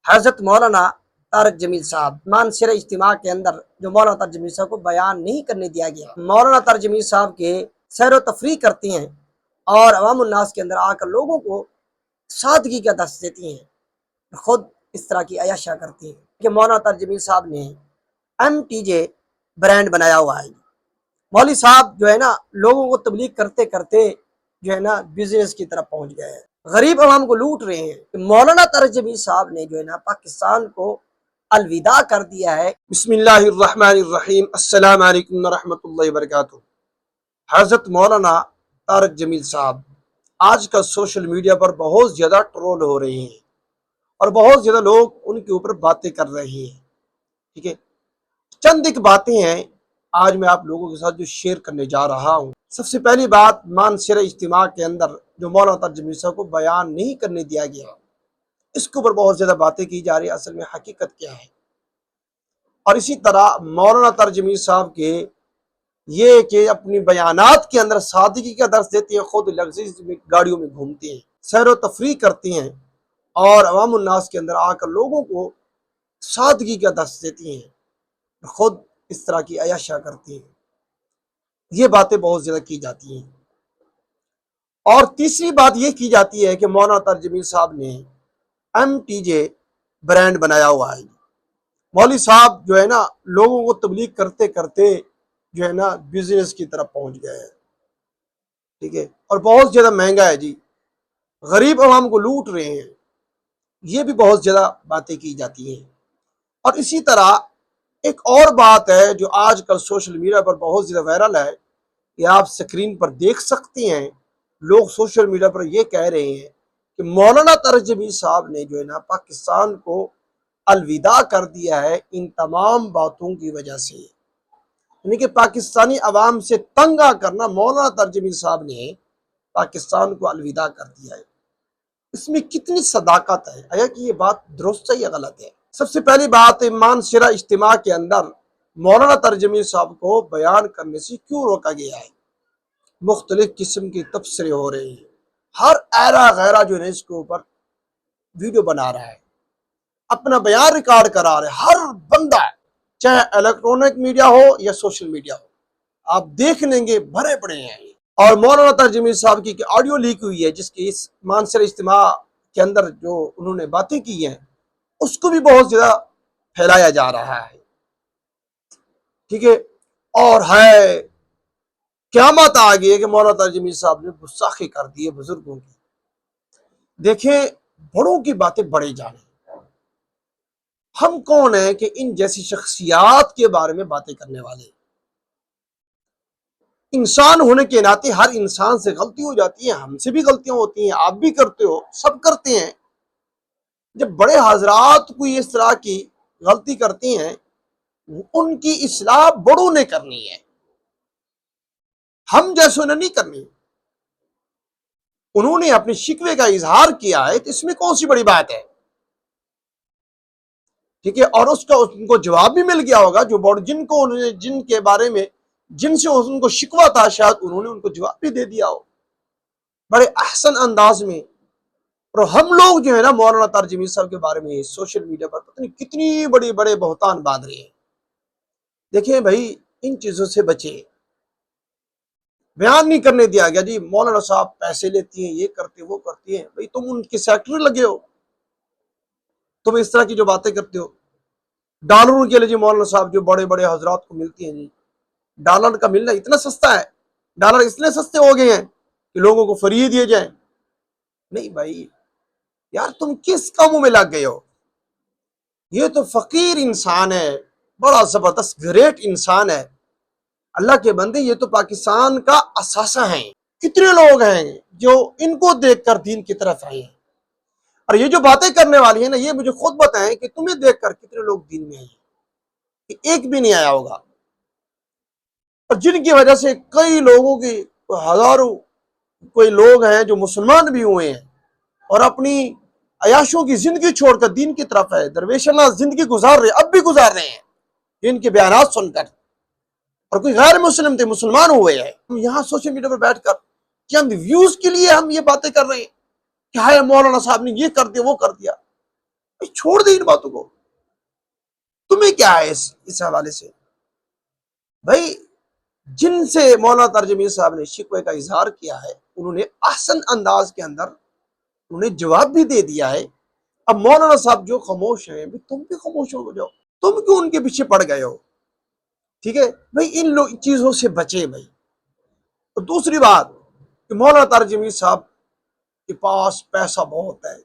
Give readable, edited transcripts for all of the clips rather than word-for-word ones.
حضرت مولانا طارق جمیل صاحب مانسر اجتماع کے اندر جو مولانا طارق جمیل صاحب کو بیان نہیں کرنے دیا گیا، مولانا طارق جمیل صاحب کے سیر و تفریح کرتی ہیں اور عوام الناس کے اندر آ کر لوگوں کو سادگی کا درس دیتی ہیں، خود اس طرح کی عیاشیاں کرتی ہیں کہ مولانا طارق جمیل صاحب نے MTJ برانڈ بنایا ہوا ہے۔ مولوی صاحب جو ہے نا لوگوں کو تبلیغ کرتے کرتے جو ہے نا بزنس کی طرف پہنچ گئے ہیں، غریب عوام کو لوٹ رہے ہیں۔ مولانا طارق جمیل صاحب نے جو ہے نا پاکستان کو الوداع کر دیا ہے۔ بسم اللہ الرحمن الرحیم، السلام علیکم ورحمۃ اللہ وبرکاتہ۔ حضرت مولانا طارق جمیل صاحب آج کل سوشل میڈیا پر بہت زیادہ ٹرول ہو رہے ہیں اور بہت زیادہ لوگ ان کے اوپر باتیں کر رہے ہیں، ٹھیک ہے۔ چند ایک باتیں ہیں آج میں آپ لوگوں کے ساتھ جو شیئر کرنے جا رہا ہوں۔ سب سے پہلی بات، مانسر اجتماع کے اندر جو مولانا طارق جمیل صاحب کو بیان نہیں کرنے دیا گیا، اس کے اوپر بہت زیادہ باتیں کی جا رہی ہیں، اصل میں حقیقت کیا ہے۔ اور اسی طرح مولانا طارق جمیل صاحب کے یہ کہ اپنی بیانات کے اندر سادگی کا درس دیتے ہیں، خود لگژریز گاڑیوں میں گھومتے ہیں، سیر و تفریح کرتے ہیں اور عوام الناس کے اندر آ کر لوگوں کو سادگی کا درس دیتی ہیں، خود اس طرح کی عیاشیاں کرتی ہیں۔ یہ باتیں بہت زیادہ کی جاتی ہیں۔ اور تیسری بات یہ کی جاتی ہے کہ مولانا طارق جمیل صاحب نے MTJ برانڈ بنایا ہوا ہے۔ مولوی صاحب جو ہے نا لوگوں کو تبلیغ کرتے کرتے جو ہے نا بزنس کی طرف پہنچ گئے ہیں، ٹھیک ہے، اور بہت زیادہ مہنگا ہے جی، غریب عوام کو لوٹ رہے ہیں۔ یہ بھی بہت زیادہ باتیں کی جاتی ہیں۔ اور اسی طرح ایک اور بات ہے جو آج کل سوشل میڈیا پر بہت زیادہ وائرل ہے، کہ آپ سکرین پر دیکھ سکتے ہیں، لوگ سوشل میڈیا پر یہ کہہ رہے ہیں کہ مولانا طارق جمیل صاحب نے جو ہے نا پاکستان کو الوداع کر دیا ہے ان تمام باتوں کی وجہ سے، یعنی کہ پاکستانی عوام سے تنگ آ کرنا مولانا طارق جمیل صاحب نے پاکستان کو الوداع کر دیا ہے۔ اس میں کتنی صداقت ہے، آیا کہ یہ بات درست ہے یا غلط ہے؟ سب سے پہلی بات، مانسرہ اجتماع کے اندر مولانا طارق جمیل صاحب کو بیان کرنے سے کیوں روکا گیا ہے؟ مختلف قسم کے تبصرے ہو رہے ہیں، ہر ایرا غیرہ جو ہے اس کے اوپر ویڈیو بنا رہا ہے، اپنا بیان ریکارڈ کرا رہا ہے، ہر بندہ، چاہے الیکٹرونک میڈیا ہو یا سوشل میڈیا ہو، آپ دیکھ لیں گے بھرے پڑے ہیں۔ اور مولانا طارق جمیل صاحب کی آڈیو لیک ہوئی ہے، جس کی اس مانسر اجتماع کے اندر جو انہوں نے باتیں کی ہیں اس کو بھی بہت زیادہ پھیلایا جا رہا ہے، ٹھیک ہے۔ اور ہے قیامت آ گئی ہے کہ مولانا طارق جمیل صاحب نے گستاخی کر دی ہے بزرگوں کی۔ دیکھیں، بڑوں کی باتیں بڑے جانے، ہم کون ہیں کہ ان جیسی شخصیات کے بارے میں باتیں کرنے والے؟ انسان ہونے کے ناطے ہر انسان سے غلطی ہو جاتی ہے، ہم سے بھی غلطیاں ہوتی ہیں، آپ بھی کرتے ہو، سب کرتے ہیں۔ جب بڑے حضرات کوئی اس طرح کی غلطی کرتے ہیں، ان کی اصلاح بڑوں نے کرنی ہے، ہم جیسوں نے نہیں کرنی۔ انہوں نے اپنے شکوے کا اظہار کیا ہے تو اس میں کون سی بڑی بات ہے، ٹھیک ہے۔ اور اس کا ان کو جواب بھی مل گیا ہوگا، جو جن کو انہوں نے جن کے بارے میں جن سے ان کو شکوہ تھا، شاید انہوں نے ان کو جواب بھی دے دیا ہو بڑے احسن انداز میں۔ اور ہم لوگ جو ہے نا مولانا طارق جمیل صاحب کے بارے میں سوشل میڈیا پر پتہ نہیں کتنی بڑے بڑے بہتان باندھ رہے ہیں۔ دیکھیں بھائی، ان چیزوں سے بچے، بیان نہیں کرنے دیا گیا جی مولانا صاحب پیسے لیتی ہیں، یہ کرتے وہ کرتی ہیں، بھائی تم ان کے سیکٹری لگے ہو، تم اس طرح کی جو باتیں کرتے ہو۔ ڈالروں کے لیے جی مولانا صاحب جو بڑے بڑے حضرات کو ملتی ہیں، جی ڈالر کا ملنا اتنا سستا ہے، ڈالر اتنے سستے ہو گئے ہیں کہ لوگوں کو فری دیے جائیں۔ نہیں بھائی، یار تم کس کاموں میں لگ گئے ہو؟ یہ تو فقیر انسان ہے، بڑا زبردست گریٹ انسان ہے، اللہ کے بندے، یہ تو پاکستان کا اثاثہ ہیں۔ کتنے لوگ ہیں جو ان کو دیکھ کر دین کی طرف آئے ہیں، اور یہ جو باتیں کرنے والی ہیں نا، یہ مجھے خود بتائیں کہ تمہیں دیکھ کر کتنے لوگ دین میں آئے ہیں؟ کہ ایک بھی نہیں آیا ہوگا، اور جن کی وجہ سے کئی لوگوں کی، ہزاروں کوئی لوگ ہیں جو مسلمان بھی ہوئے ہیں اور اپنی عیاشوں کی زندگی چھوڑ کر دین کی طرف ہے، درویشانہ زندگی گزار رہے، اب بھی گزار رہے ہیں ان کے بیانات سن کر، اور کوئی غیر مسلم تھے مسلمان ہوئے ہیں۔ ہم یہاں سوشل میڈیا پر بیٹھ کر چند ویوز کے لیے ہم یہ باتیں کر رہے ہیں کہ ہائے مولانا صاحب نے یہ کر دیا وہ کر دیا۔ چھوڑ دیں ان باتوں کو. تمہیں کیا ہے اس حوالے سے؟ بھائی جن سے مولانا طاہر جمیل صاحب نے شکوے کا اظہار کیا ہے انہوں نے احسن انداز کے اندر انہوں نے جواب بھی دے دیا ہے. اب مولانا صاحب جو خاموش ہیں تم بھی خاموش ہو جاؤ. تم کیوں ان کے پیچھے پڑ گئے ہو؟ ٹھیک ہے بھائی ان چیزوں سے بچیں بھائی. اور دوسری بات کہ مولانا طاہر جمیل صاحب کے پاس پیسہ بہت ہے،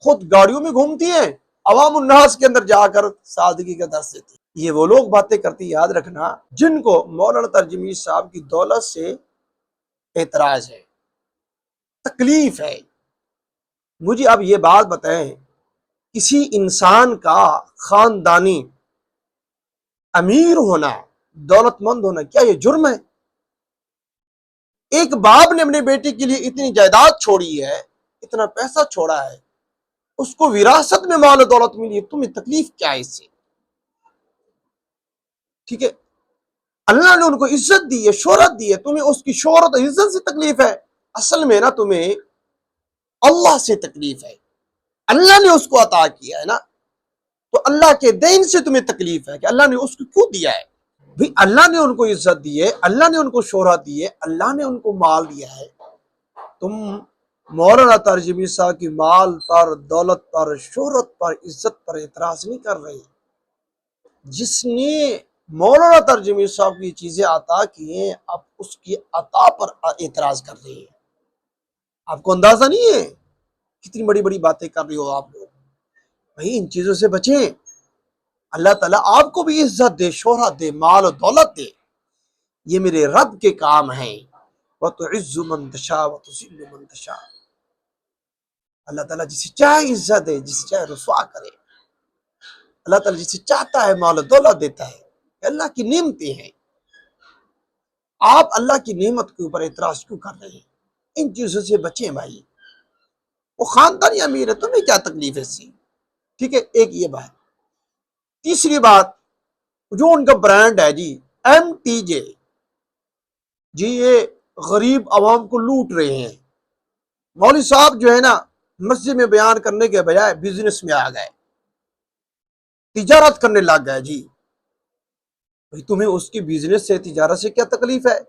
خود گاڑیوں میں گھومتی ہیں، عوام الناس کے اندر جا کر سادگی کا درس دیتی. یہ وہ لوگ باتیں کرتی، یاد رکھنا، جن کو مولانا طاہر جمیل صاحب کی دولت سے اعتراض ہے، تکلیف ہے. مجھے اب یہ بات بتائیں، کسی انسان کا خاندانی امیر ہونا، دولت مند ہونا، کیا یہ جرم ہے؟ ایک باپ نے اپنے بیٹے کے لیے اتنی جائیداد چھوڑی ہے، اتنا پیسہ چھوڑا ہے، اس کو وراثت میں مال و دولت ملی ہے، تمہیں تکلیف کیا ہے اس سے؟ ٹھیک ہے اللہ نے ان کو عزت دی ہے، شہرت دی ہے، تمہیں اس کی شہرت اور عزت سے تکلیف ہے؟ اصل میں نا تمہیں اللہ سے تکلیف ہے. اللہ نے اس کو عطا کیا ہے نا، تو اللہ کے دین سے تمہیں تکلیف ہے کہ اللہ نے اس کو کیوں دیا ہے. بھئی اللہ نے ان کو عزت دی ہے، اللہ نے ان کو شہرت دی ہے، اللہ نے ان کو مال دیا ہے. تم مولانا طاہر جمیل صاحب کی مال پر، دولت پر، شہرت پر، عزت پر اعتراض نہیں کر رہے. جس نے مولانا طاہر جمیل صاحب کی چیزیں عطا کی ہیں، اب اس کی عطا پر اعتراض کر رہے ہیں. آپ کو اندازہ نہیں ہے کتنی بڑی بڑی باتیں کر رہی ہو آپ لوگ. بھائی ان چیزوں سے بچیں. اللہ تعالیٰ آپ کو بھی عزت دے، شہرت دے، مال و دولت دے، یہ میرے رب کے کام ہیں. وَتُعِزُّ مَن تَشَاءُ وَتُذِلُّ مَن تَشَاءُ. اللہ تعالیٰ جسے چاہے عزت دے، جسے چاہے رسوا کرے. اللہ تعالیٰ جسے چاہتا ہے مال و دولت دیتا ہے. اللہ کی نعمتیں ہیں. آپ اللہ کی نعمت کے اوپر اعتراض کیوں کر رہے ہیں؟ ان چیزوں سے بچیں بھائی. وہ خاندانی امیر ہے، تمہیں کیا تکلیف ہے اس سے؟ ٹھیک ہے ایک یہ بات. تیسری بات، جو ان کا برانڈ ہے جی MTJ، جی یہ غریب عوام کو لوٹ رہے ہیں. مولوی صاحب جو ہے نا مسجد میں بیان کرنے کے بجائے بزنس میں آ گئے، تجارت کرنے لگ گئے. جی بھئی تمہیں اس کی بزنس سے، تجارت سے کیا تکلیف ہے؟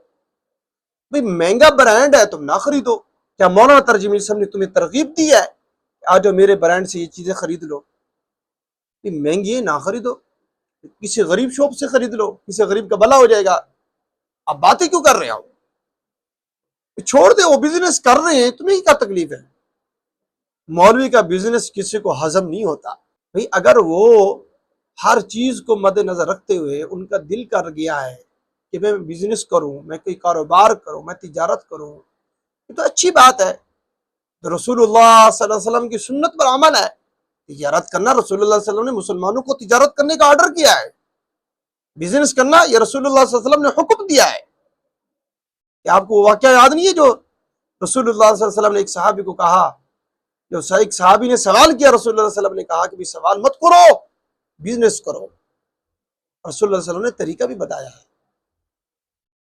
بھئی مہنگا برانڈ ہے تم نہ خریدو. کیا مولانا طاہر جمیل صاحب نے تمہیں ترغیب دی ہے آج میرے برانڈ سے یہ چیزیں خرید لو؟ مہنگی ہے نہ خریدو، کسی غریب شاپ سے خرید لو، کسی غریب کا بھلا ہو جائے گا. اب باتیں کیوں کر رہے ہو؟ چھوڑ دے، وہ بزنس کر رہے ہیں، تمہیں کیا تکلیف ہے؟ مولوی کا بزنس کسی کو ہضم نہیں ہوتا. بھئی اگر وہ ہر چیز کو مد نظر رکھتے ہوئے ان کا دل کر گیا ہے کہ میں بزنس کروں، میں کوئی کاروبار کروں، میں تجارت کروں، یہ تو اچھی بات ہے. تو رسول اللہ صلی اللہ علیہ وسلم کی سنت پر عمل ہے. تجارت کرنا، رسول اللہ صلی اللہ علیہ وسلم نے مسلمانوں کو تجارت کرنے کا آرڈر کیا ہے. بزنس کرنا یہ رسول اللہ صلی اللہ علیہ وسلم نے حکم دیا ہے. کہ آپ کو واقعہ یاد نہیں ہے جو رسول اللہ صلی اللہ علیہ وسلم نے ایک صحابی کو کہا، جو ایک صحابی نے سوال کیا، رسول اللہ صلی اللہ علیہ وسلم نے کہا کہ بھی سوال مت کرو، بزنس کرو. رسول اللہ صلی اللہ علیہ وسلم نے طریقہ بھی بتایا ہے.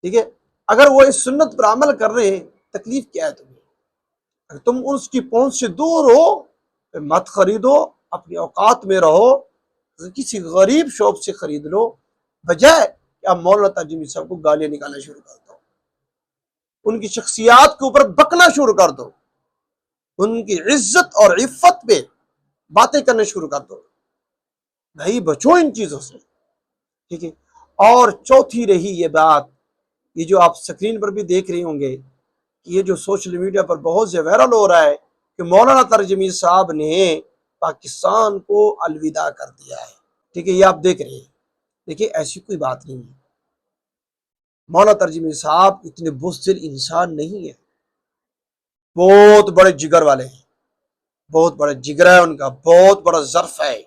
ٹھیک ہے اگر وہ اس سنت پر عمل کر رہے ہیں، تکلیف کیا ہے تمہیں؟ اگر تم اس کی پہنچ سے دور ہو مت خریدو، اپنی اوقات میں رہو، کسی غریب شاپ سے خرید لو، بجائے کہ آپ مولانا طاہر جمیل صاحب کو گالیاں نکالنا شروع کر دو، ان کی شخصیات کے اوپر بکنا شروع کر دو، ان کی عزت اور عفت پہ باتیں کرنا شروع کر دو. نہیں بچو ان چیزوں سے. ٹھیک ہے اور چوتھی رہی یہ بات، یہ جو آپ سکرین پر بھی دیکھ رہے ہوں گے، یہ جو سوشل میڈیا پر بہت سے وائرل ہو رہا ہے کہ مولانا طاہر جمیل صاحب نے پاکستان کو الوداع کر دیا ہے. ٹھیک ہے یہ آپ دیکھ رہے ہیں. دیکھیے ایسی کوئی بات نہیں ہے. مولانا طاہر جمیل صاحب اتنے بزدل انسان نہیں ہے، بہت بڑے جگر والے ہیں، بہت بڑا جگر ہے ان کا، بہت بڑا ظرف ہے.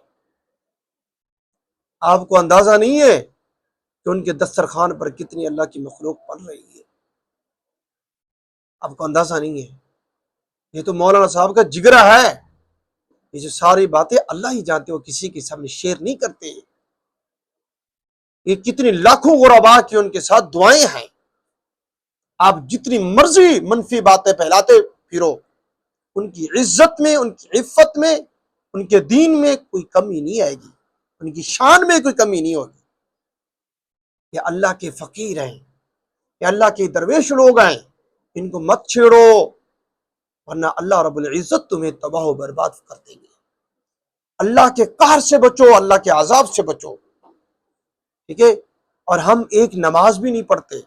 آپ کو اندازہ نہیں ہے کہ ان کے دسترخوان پر کتنی اللہ کی مخلوق پل رہی ہے. آپ کو اندازہ نہیں ہے. یہ تو مولانا صاحب کا جگرا ہے. یہ جو ساری باتیں اللہ ہی جانتے ہو، کسی کے سامنے شیئر نہیں کرتے. یہ کتنی لاکھوں غربا کی ان کے ساتھ دعائیں ہیں. آپ جتنی مرضی منفی باتیں پھیلاتے پھرو، ان کی عزت میں، ان کی عفت میں، ان کے دین میں کوئی کمی نہیں آئے گی، ان کی شان میں کوئی کمی نہیں ہوگی. یہ اللہ کے فقیر ہیں، یہ اللہ کے درویش لوگ ہیں، ان کو مت چھیڑو ورنہ اللہ رب العزت تمہیں تباہ و برباد کر دیں گے. اللہ کے قہر سے بچو، اللہ کے عذاب سے بچو. ٹھیک ہے؟ اور ہم ایک نماز بھی نہیں پڑھتے،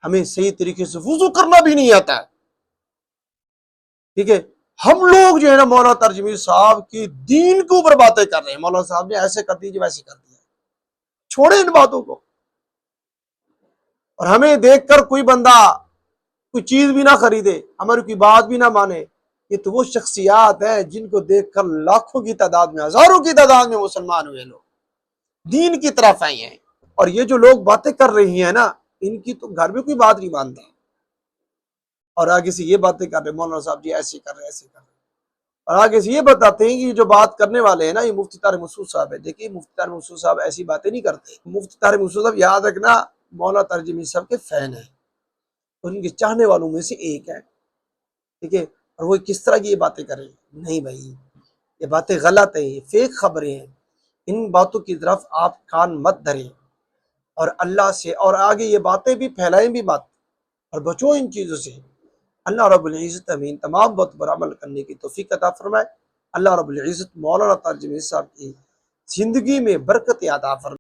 ہمیں صحیح طریقے سے وضو کرنا بھی نہیں آتا ہے. ٹھیک ہے؟ ہم لوگ جو ہے نا مولانا ترجمیر صاحب کی دین کے اوپر باتیں کر رہے ہیں، مولانا صاحب نے ایسے کر دی ویسے کر دیا. چھوڑیں ان باتوں کو. اور ہمیں دیکھ کر کوئی بندہ کوئی چیز بھی نہ خریدے، ہماری کوئی بات بھی نہ مانے. یہ تو وہ شخصیات ہیں جن کو دیکھ کر لاکھوں کی تعداد میں، ہزاروں کی تعداد میں مسلمان ہوئے لوگ دین کی طرف آئے ہیں. اور یہ جو لوگ باتیں کر رہی ہیں نا، ان کی تو گھر میں کوئی بات نہیں مانتا، اور آگے سے یہ باتیں کر رہے مولانا صاحب جی ایسے کر رہے ایسے کر رہے، اور آگے سے یہ بتاتے ہیں کہ یہ جو بات کرنے والے ہیں نا یہ مفتی طارق مسعود صاحب ہے. دیکھیے مفتی طارق مسعود صاحب ایسی باتیں نہیں کرتے. مفتی طارق مسعود صاحب یاد رکھنا مولانا ترجمیر صاحب کے فین ہیں، ان کے چاہنے والوں میں سے ایک ہے. ٹھیک ہے؟ اور وہ کس طرح کی یہ باتیں کریں؟ نہیں بھائی، یہ باتیں غلط ہیں، یہ فیک خبریں ہیں. ان باتوں کی طرف آپ کان مت دھریں، اور اللہ سے اور آگے یہ باتیں بھی پھیلائیں بھی مت، اور بچو ان چیزوں سے. اللہ رب العزت ہمیں تمام بات پر عمل کرنے کی توفیق عطا فرمائے. اللہ رب العزت مولانا ترجمیر صاحب کی زندگی میں برکت عطا فرمائے.